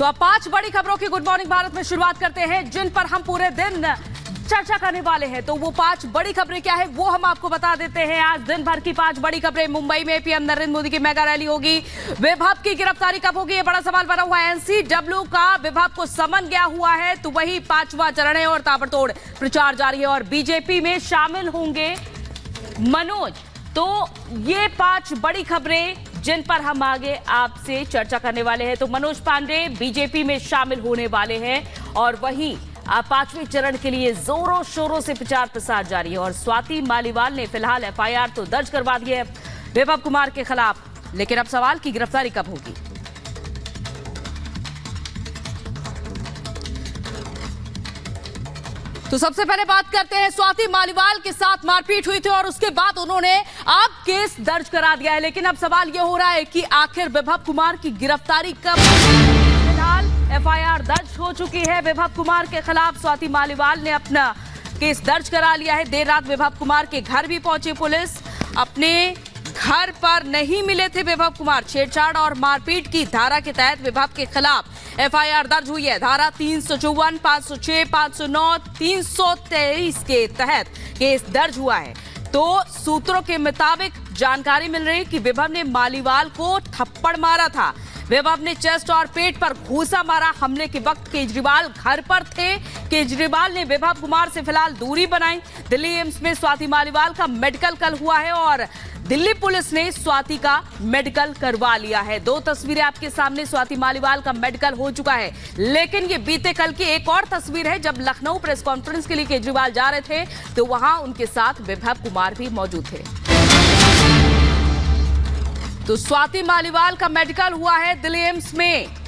तो अब 5 बड़ी खबरों की गुड मॉर्निंग भारत में शुरुआत करते हैं, जिन पर हम पूरे दिन चर्चा करने वाले हैं। तो वो 5 बड़ी खबरें क्या है वो हम आपको बता देते हैं। आज दिन भर की 5 बड़ी खबरें। मुंबई में पीएम नरेंद्र मोदी की मेगा रैली होगी। विभव की गिरफ्तारी कब होगी, ये बड़ा सवाल बना हुआ है। एनसीडब्ल्यू का विभव को समन गया हुआ है, तो वही 5वां चरण है और ताबड़तोड़ प्रचार जारी है। और बीजेपी में शामिल होंगे मनोज। तो ये 5 बड़ी खबरें जिन पर हम आगे आपसे चर्चा करने वाले हैं। तो मनोज पांडे बीजेपी में शामिल होने वाले हैं और वहीं 5वें चरण के लिए जोरों शोरों से प्रचार प्रसार जारी है। और स्वाति मालीवाल ने फिलहाल एफआईआर तो दर्ज करवा दी है विभव कुमार के खिलाफ, लेकिन अब सवाल की गिरफ्तारी कब होगी। तो सबसे पहले बात करते हैं, स्वाति मालीवाल के साथ मारपीट हुई थी और उसके बाद उन्होंने अब केस दर्ज करा दिया है। लेकिन अब सवाल यह हो रहा है कि आखिर विभव कुमार की गिरफ्तारी कब होगी। फिलहाल एफआईआर दर्ज हो चुकी है विभव कुमार के खिलाफ। स्वाति मालीवाल ने अपना केस दर्ज करा लिया है। देर रात विभव कुमार के घर भी पहुंची पुलिस। अपने घर पर नहीं मिले थे विभव कुमार। छेड़छाड़ और मारपीट की धारा के तहत विभव के खिलाफ एफआईआर दर्ज हुई है। धारा 354, 506, 509, 323 के तहत केस दर्ज हुआ है। तो सूत्रों के मुताबिक जानकारी मिल रही है कि विभव ने मालीवाल को थप्पड़ मारा था। विभव ने चेस्ट और पेट पर घूंसा मारा। हमले के वक्त केजरीवाल घर पर थे। केजरीवाल ने विभव कुमार से फिलहाल दूरी बनाई। दिल्ली एम्स में स्वाति मालीवाल का मेडिकल कल हुआ है और दिल्ली पुलिस ने स्वाति का मेडिकल करवा लिया है। 2 तस्वीरें आपके सामने, स्वाति मालीवाल का मेडिकल हो चुका है। लेकिन ये बीते कल की एक और तस्वीर है, जब लखनऊ प्रेस कॉन्फ्रेंस के लिए केजरीवाल जा रहे थे तो वहां उनके साथ विभव कुमार भी मौजूद थे। तो स्वाति मालीवाल का मेडिकल हुआ है दिल्ली एम्स में।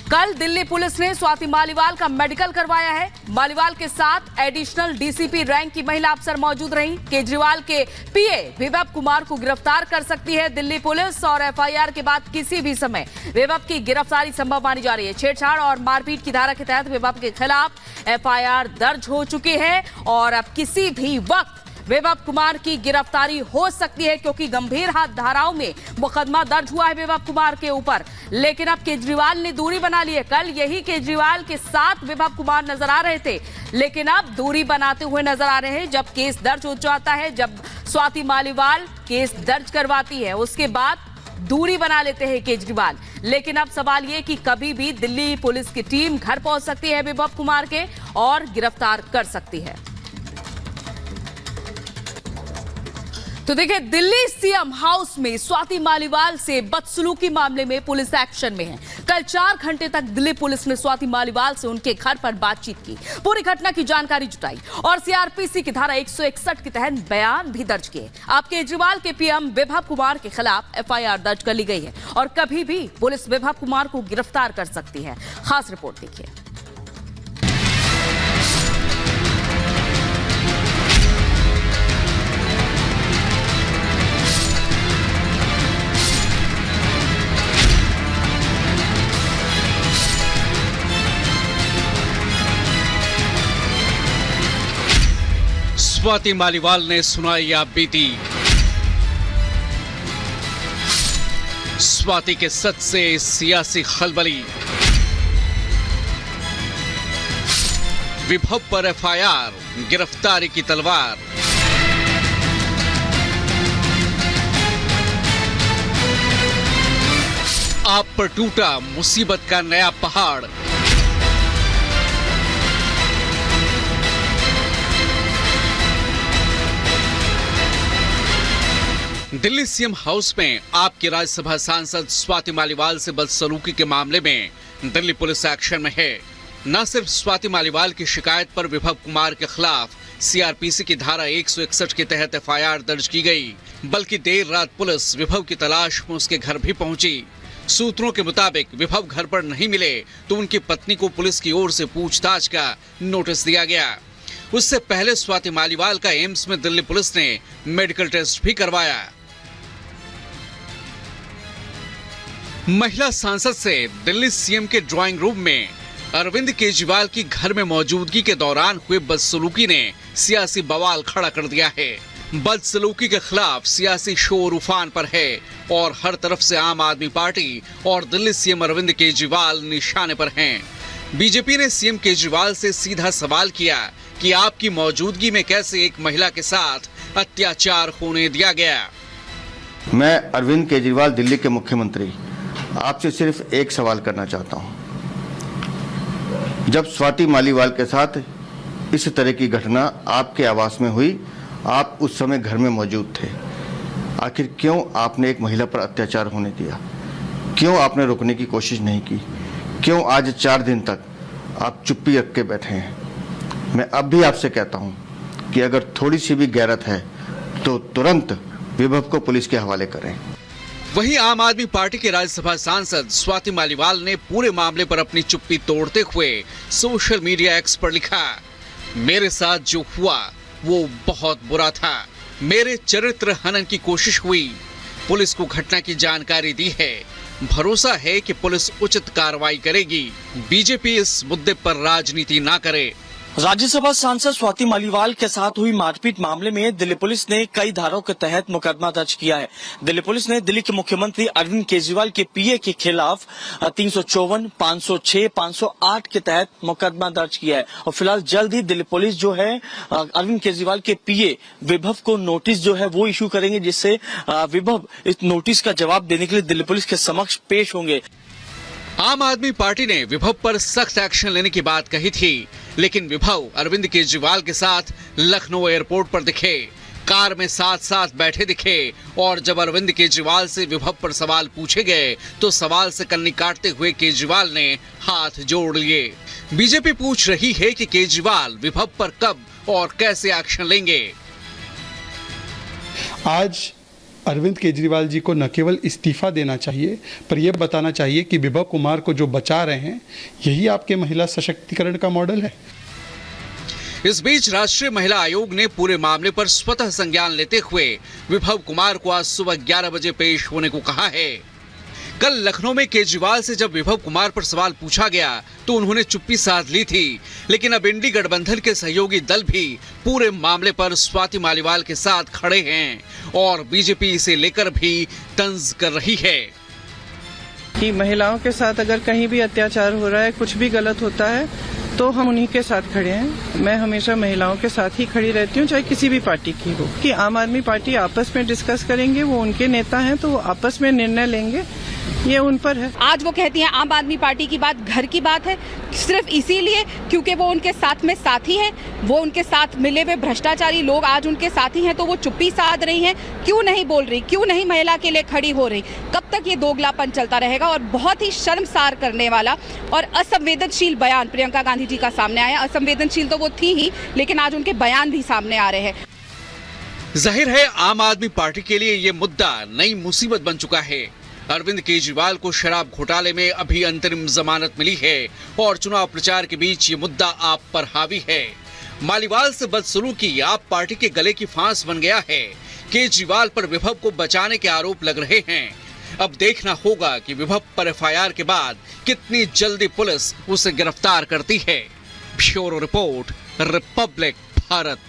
कल दिल्ली पुलिस ने स्वाति मालीवाल का मेडिकल करवाया है। मालीवाल के साथ एडिशनल डीसीपी रैंक की महिला अफसर मौजूद रहीं। केजरीवाल के पीए विभव कुमार को गिरफ्तार कर सकती है दिल्ली पुलिस और एफआईआर के बाद किसी भी समय विभव की गिरफ्तारी संभव मानी जा रही है। छेड़छाड़ और मारपीट की धारा के तहत विभव के खिलाफ एफआईआर दर्ज हो चुकी है और अब किसी भी वक्त विभव कुमार की गिरफ्तारी हो सकती है, क्योंकि गंभीर धाराओं में मुकदमा दर्ज हुआ है विभव कुमार के ऊपर। लेकिन अब केजरीवाल ने दूरी बना ली है। कल यही केजरीवाल के साथ विभव कुमार नजर आ रहे थे, लेकिन अब दूरी बनाते हुए नजर आ रहे हैं। जब केस दर्ज हो जाता है, जब स्वाति मालीवाल केस दर्ज करवाती है, उसके बाद दूरी बना लेते हैं केजरीवाल। लेकिन अब सवाल ये कि कभी भी दिल्ली पुलिस की टीम घर पहुंच सकती है विभव कुमार के और गिरफ्तार कर सकती है। तो देखिए, दिल्ली सीएम हाउस में स्वाति मालीवाल से बदसलूकी मामले में पुलिस एक्शन में है। कल 4 घंटे तक दिल्ली पुलिस ने स्वाति मालीवाल से उनके घर पर बातचीत की, पूरी घटना की जानकारी जुटाई और सीआरपीसी की धारा 161 के तहत बयान भी दर्ज किए। अब केजरीवाल के पीएम विभव कुमार के खिलाफ एफआईआर दर्ज कर ली गई है और कभी भी पुलिस विभव कुमार को गिरफ्तार कर सकती है। खास रिपोर्ट देखिए। स्वाति मालीवाल ने सुनाई या बीती। स्वाति के सच से सियासी खलबली। विभव पर एफआईआर, गिरफ्तारी की तलवार। आप पर टूटा मुसीबत का नया पहाड़। दिल्ली सीएम हाउस में आपकी राज्यसभा सांसद स्वाति मालीवाल से बदसलूकी के मामले में दिल्ली पुलिस एक्शन में है। न सिर्फ स्वाति मालीवाल की शिकायत पर विभव कुमार के खिलाफ सीआरपीसी की धारा 161 के तहत एफआईआर दर्ज की गई, बल्कि देर रात पुलिस विभव की तलाश में उसके घर भी पहुंची। सूत्रों के मुताबिक विभव घर पर नहीं मिले तो उनकी पत्नी को पुलिस की ओर से पूछताछ का नोटिस दिया गया। उससे पहले स्वाति मालीवाल का एम्स में दिल्ली पुलिस ने मेडिकल टेस्ट भी करवाया। महिला सांसद से दिल्ली सीएम के ड्राइंग रूम में अरविंद केजरीवाल की घर में मौजूदगी के दौरान हुए बदसलूकी ने सियासी बवाल खड़ा कर दिया है। बदसलूकी के खिलाफ सियासी शोर उफान पर है और हर तरफ से आम आदमी पार्टी और दिल्ली सीएम अरविंद केजरीवाल निशाने पर हैं। बीजेपी ने सीएम केजरीवाल से सीधा सवाल किया कि आपकी मौजूदगी में कैसे एक महिला के साथ अत्याचार होने दिया गया। मैं अरविंद केजरीवाल दिल्ली के मुख्यमंत्री आपसे सिर्फ एक सवाल करना चाहता हूं। जब स्वाति मालीवाल के साथ इस तरह की घटना आपके आवास में हुई, आप उस समय घर में मौजूद थे। आखिर क्यों आपने एक महिला पर अत्याचार होने दिया? क्यों आपने रोकने की कोशिश नहीं की? क्यों आज 4 दिन तक आप चुप्पी रख के बैठे हैं? मैं अब भी आपसे कहता हूं कि अगर थोड़ी सी भी गैरत है तो तुरंत विभव को पुलिस के हवाले करें। वहीं आम आदमी पार्टी के राज्यसभा सांसद स्वाति मालीवाल ने पूरे मामले पर अपनी चुप्पी तोड़ते हुए सोशल मीडिया एक्स पर लिखा, मेरे साथ जो हुआ वो बहुत बुरा था। मेरे चरित्र हनन की कोशिश हुई। पुलिस को घटना की जानकारी दी है। भरोसा है कि पुलिस उचित कार्रवाई करेगी। बीजेपी इस मुद्दे पर राजनीति ना करे। राज्यसभा सांसद स्वाति मालीवाल के साथ हुई मारपीट मामले में दिल्ली पुलिस ने कई धाराओं के तहत मुकदमा दर्ज किया है। दिल्ली पुलिस ने दिल्ली के मुख्यमंत्री अरविंद केजरीवाल के पीए के खिलाफ 354, 506, 508 के तहत मुकदमा दर्ज किया है और फिलहाल जल्द ही दिल्ली पुलिस जो है अरविंद केजरीवाल के पीए विभव को नोटिस जो है वो इशू करेंगे, जिससे विभव इस नोटिस का जवाब देने के लिए दिल्ली पुलिस के समक्ष पेश होंगे। आम आदमी पार्टी ने विभव पर सख्त एक्शन लेने की बात कही थी, लेकिन विभव अरविंद केजरीवाल के साथ लखनऊ एयरपोर्ट पर दिखे, कार में साथ साथ बैठे दिखे और जब अरविंद केजरीवाल से विभव पर सवाल पूछे गए तो सवाल से कन्नी काटते हुए केजरीवाल ने हाथ जोड़ लिए। बीजेपी पूछ रही है कि केजरीवाल विभव पर कब और कैसे एक्शन लेंगे। आज अरविंद केजरीवाल जी को न केवल इस्तीफा देना चाहिए, पर यह बताना चाहिए कि विभव कुमार को जो बचा रहे हैं यही आपके महिला सशक्तिकरण का मॉडल है। इस बीच राष्ट्रीय महिला आयोग ने पूरे मामले पर स्वतः संज्ञान लेते हुए विभव कुमार को आज सुबह 11 बजे पेश होने को कहा है। कल लखनऊ में केजरीवाल से जब विभव कुमार पर सवाल पूछा गया तो उन्होंने चुप्पी साध ली थी, लेकिन अब इंडी गठबंधन के सहयोगी दल भी पूरे मामले पर स्वाति मालीवाल के साथ खड़े हैं और बीजेपी इसे लेकर भी तंज कर रही है कि महिलाओं के साथ अगर कहीं भी अत्याचार हो रहा है, कुछ भी गलत होता है तो हम उन्हीं के साथ खड़े हैं। मैं हमेशा महिलाओं के साथ ही खड़ी रहती हूँ, चाहे किसी भी पार्टी की हो। कि आम आदमी पार्टी आपस में डिस्कस करेंगे, वो उनके नेता हैं तो वो आपस में निर्णय लेंगे, ये उन पर है। आज वो कहती हैं आम आदमी पार्टी की बात घर की बात है, सिर्फ इसीलिए क्योंकि वो उनके साथ में साथी हैं, वो उनके साथ मिले हुए भ्रष्टाचारी लोग आज उनके साथी हैं तो वो चुप्पी साध रही हैं। क्यों नहीं बोल रही, क्यों नहीं महिला के लिए खड़ी हो रही? कब तक ये दोगलापन चलता रहेगा? और बहुत ही शर्मसार करने वाला और असंवेदनशील बयान प्रियंका गांधी जी का सामने आया। असंवेदनशील तो वो थी ही, लेकिन आज उनके बयान भी सामने आ रहे हैं। जाहिर है आम आदमी पार्टी के लिए ये मुद्दा नई मुसीबत बन चुका है। अरविंद केजरीवाल को शराब घोटाले में अभी अंतरिम जमानत मिली है और चुनाव प्रचार के बीच ये मुद्दा आप पर हावी है। मालीवाल से बदसलूकी आप पार्टी के गले की फांस बन गया है। केजरीवाल पर विभव को बचाने के आरोप लग रहे हैं। अब देखना होगा कि विभव पर एफआईआर के बाद कितनी जल्दी पुलिस उसे गिरफ्तार करती है। Bureau report, Republic Bharat.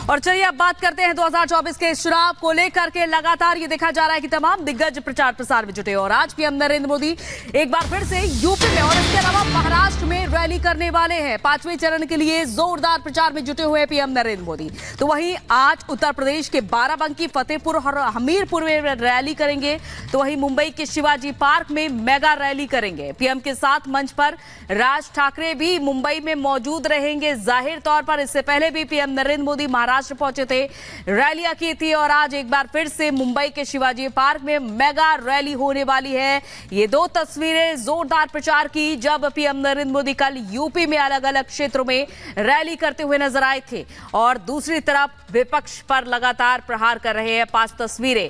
और चलिए अब बात करते हैं 2024 के चुनाव को लेकर के। लगातार ये देखा जा रहा है कि तमाम दिग्गज प्रचार प्रसार में जुटे और आज पीएम नरेंद्र मोदी एक बार फिर से यूपी में और इसके अलावा महाराष्ट्र में रैली करने वाले हैं। 5वें चरण के लिए जोरदार प्रचार में जुटे हुए पीएम नरेंद्र मोदी। तो वहीं आज उत्तर प्रदेश के बाराबंकी, फतेहपुर और हमीरपुर में रैली करेंगे, तो वहीं मुंबई के शिवाजी पार्क में मेगा रैली करेंगे। पीएम के साथ मंच पर राज ठाकरे भी मुंबई में मौजूद रहेंगे। जाहिर तौर पर इससे पहले भी पीएम नरेंद्र मोदी महाराष्ट्र पहुंचे थे, रैलियां की थी और आज एक बार फिर से मुंबई के शिवाजी पार्क में मेगा रैली होने वाली है। ये दो तस्वीरें जोरदार प्रचार की जब पीएम नरेंद्र मोदी कल यूपी में अलग अलग क्षेत्रों में रैली करते हुए नजर आए थे और दूसरी तरफ विपक्ष पर लगातार प्रहार कर रहे हैं। 5 तस्वीरें।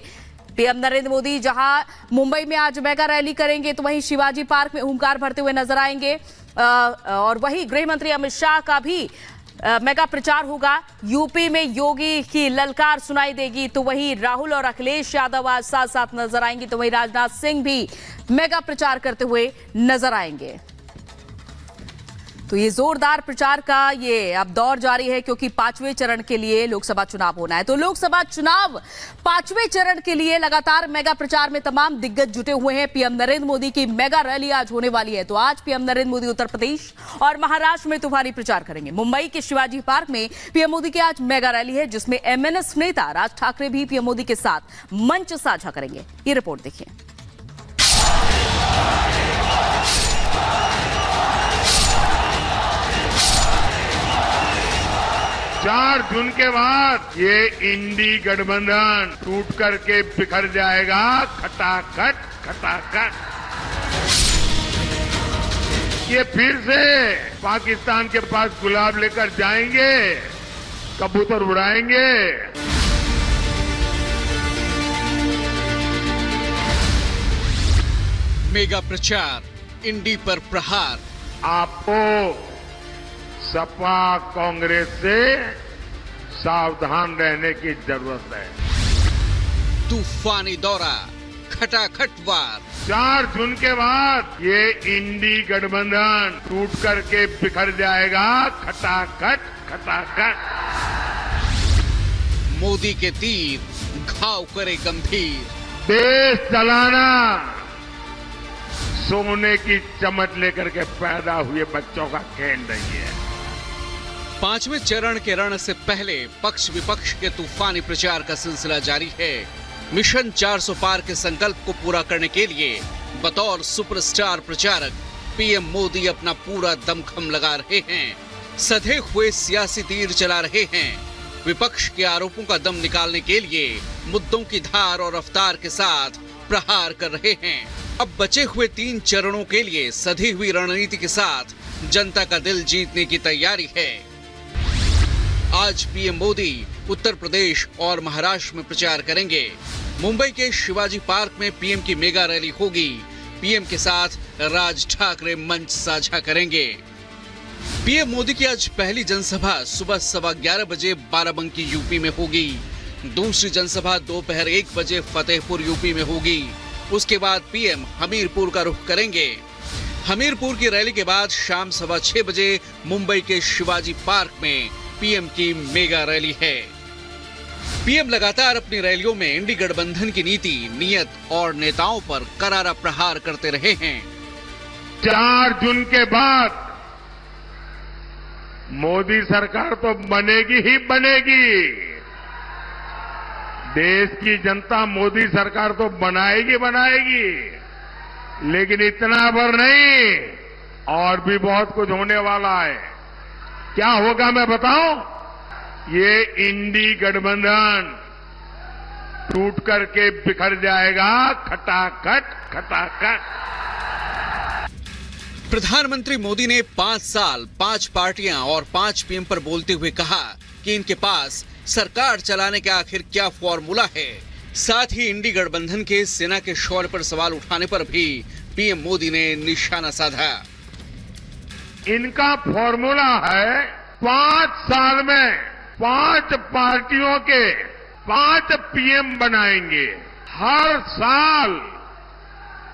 पीएम नरेंद्र मोदी जहां मुंबई में आज मेगा रैली करेंगे तो वहीं शिवाजी पार्क में हुंकार भरते हुए नजर आएंगे और वहीं गृह मंत्री अमित शाह का भी मेगा प्रचार होगा। यूपी में योगी की ललकार सुनाई देगी, तो वहीं राहुल और अखिलेश यादव आज साथ साथ नजर आएंगे, तो वहीं राजनाथ सिंह भी मेगा प्रचार करते हुए नजर आएंगे। तो ये जोरदार प्रचार का ये अब दौर जारी है, क्योंकि 5वें चरण के लिए लोकसभा चुनाव होना है। तो लोकसभा चुनाव 5वें चरण के लिए लगातार मेगा प्रचार में तमाम दिग्गज जुटे हुए हैं। पीएम नरेंद्र मोदी की मेगा रैली आज होने वाली है। तो आज पीएम नरेंद्र मोदी उत्तर प्रदेश और महाराष्ट्र में तूफानी प्रचार करेंगे। मुंबई के शिवाजी पार्क में पीएम मोदी की आज मेगा रैली है, जिसमें एमएनएस नेता राज ठाकरे भी पीएम मोदी के साथ मंच साझा करेंगे। ये रिपोर्ट देखिए। 4 जून के बाद ये इंडी गठबंधन टूट करके बिखर जाएगा, खटाखट खटाखट। ये फिर से पाकिस्तान के पास गुलाब लेकर जाएंगे, कबूतर उड़ाएंगे। मेगा प्रचार, इंडी पर प्रहार। आपको सपा कांग्रेस से सावधान रहने की जरूरत है। तूफानी दौरा, खटाखट वार। 4 जून के बाद ये इंडी गठबंधन टूट करके बिखर जाएगा, खटाखट खटाखट। मोदी के तीर घाव करे गंभीर। देश चलाना सोने की चमच लेकर के पैदा हुए बच्चों का खेल नहीं है। 5वें चरण के रण से पहले पक्ष विपक्ष के तूफानी प्रचार का सिलसिला जारी है। मिशन 400 पार के संकल्प को पूरा करने के लिए बतौर सुपरस्टार प्रचारक पीएम मोदी अपना पूरा दमखम लगा रहे हैं। सधे हुए सियासी तीर चला रहे हैं। विपक्ष के आरोपों का दम निकालने के लिए मुद्दों की धार और रफ्तार के साथ प्रहार कर रहे हैं। अब बचे हुए 3 चरणों के लिए सधी हुई रणनीति के साथ जनता का दिल जीतने की तैयारी है। आज पीएम मोदी उत्तर प्रदेश और महाराष्ट्र में प्रचार करेंगे। मुंबई के शिवाजी पार्क में पीएम की मेगा रैली होगी। पीएम के साथ राज ठाकरे मंच साझा करेंगे। पीएम मोदी की आज पहली जनसभा सुबह 11:15 बजे बाराबंकी यूपी में होगी। दूसरी जनसभा दोपहर 1 बजे फतेहपुर यूपी में होगी। उसके बाद पीएम हमीरपुर का रुख करेंगे। हमीरपुर की रैली के बाद शाम 6:15 बजे मुंबई के शिवाजी पार्क में पीएम की मेगा रैली है। पीएम लगातार अपनी रैलियों में इंडी गठबंधन की नीति, नियत और नेताओं पर करारा प्रहार करते रहे हैं। 4 जून के बाद मोदी सरकार तो बनेगी ही बनेगी। देश की जनता मोदी सरकार तो बनाएगी बनाएगी, लेकिन इतना भर नहीं, और भी बहुत कुछ होने वाला है। क्या होगा मैं बताऊं? ये इंडी गठबंधन टूट करके बिखर जाएगा, खटाखट खटाखट। प्रधानमंत्री मोदी ने 5 साल, 5 पार्टियां और 5 पीएम पर बोलते हुए कहा कि इनके पास सरकार चलाने का आखिर क्या फॉर्मूला है। साथ ही इंडी गठबंधन के सेना के शौर्य पर सवाल उठाने पर भी पीएम मोदी ने निशाना साधा। इनका फॉर्मूला है 5 साल में 5 पार्टियों के 5 पीएम बनाएंगे। हर साल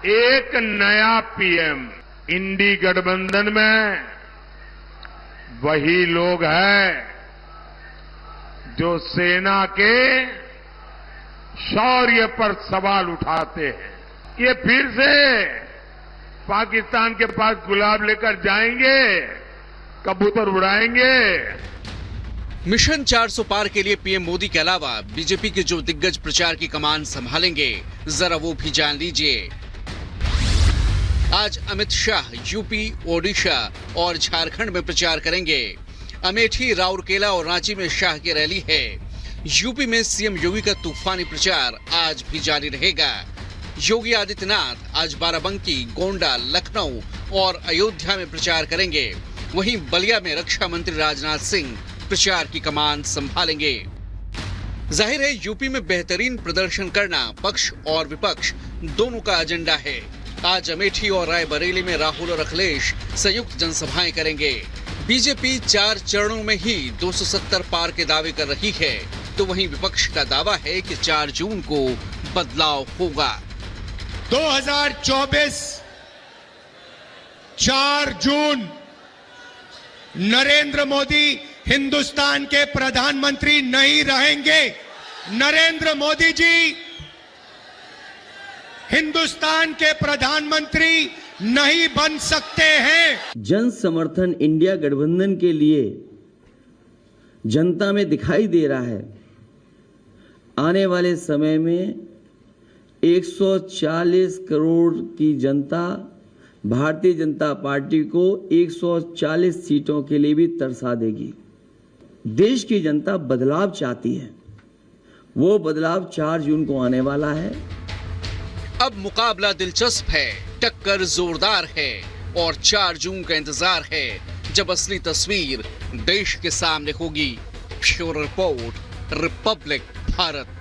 एक नया पीएम। इंडी गठबंधन में वही लोग हैं जो सेना के शौर्य पर सवाल उठाते हैं। ये फिर से पाकिस्तान के पास गुलाब लेकर जाएंगे, कबूतर उड़ाएंगे। मिशन 400 पार के लिए पीएम मोदी के अलावा बीजेपी के जो दिग्गज प्रचार की कमान संभालेंगे, जरा वो भी जान लीजिए। आज अमित शाह यूपी, ओडिशा और झारखंड में प्रचार करेंगे। अमेठी, राउरकेला और रांची में शाह की रैली है। यूपी में सीएम योगी का तूफानी प्रचार आज भी जारी रहेगा। योगी आदित्यनाथ आज बाराबंकी, गोंडा, लखनऊ और अयोध्या में प्रचार करेंगे। वहीं बलिया में रक्षा मंत्री राजनाथ सिंह प्रचार की कमान संभालेंगे। जाहिर है यूपी में बेहतरीन प्रदर्शन करना पक्ष और विपक्ष दोनों का एजेंडा है। आज अमेठी और रायबरेली में राहुल और अखिलेश संयुक्त जनसभाएं करेंगे। बीजेपी 4 चरणों में ही 270 पार के दावे कर रही है, तो वहीं विपक्ष का दावा है कि 4 जून को बदलाव होगा। 2024 4 जून नरेंद्र मोदी हिंदुस्तान के प्रधानमंत्री नहीं रहेंगे। नरेंद्र मोदी जी हिंदुस्तान के प्रधानमंत्री नहीं बन सकते हैं। जन समर्थन इंडिया गठबंधन के लिए जनता में दिखाई दे रहा है। आने वाले समय में 140 करोड़ की जनता भारतीय जनता पार्टी को 140 सीटों के लिए भी तरसा देगी। देश की जनता बदलाव चाहती है, वो बदलाव 4 जून को आने वाला है। अब मुकाबला दिलचस्प है, टक्कर जोरदार है और 4 जून का इंतजार है जब असली तस्वीर देश के सामने होगी। Bureau report, Republic Bharat.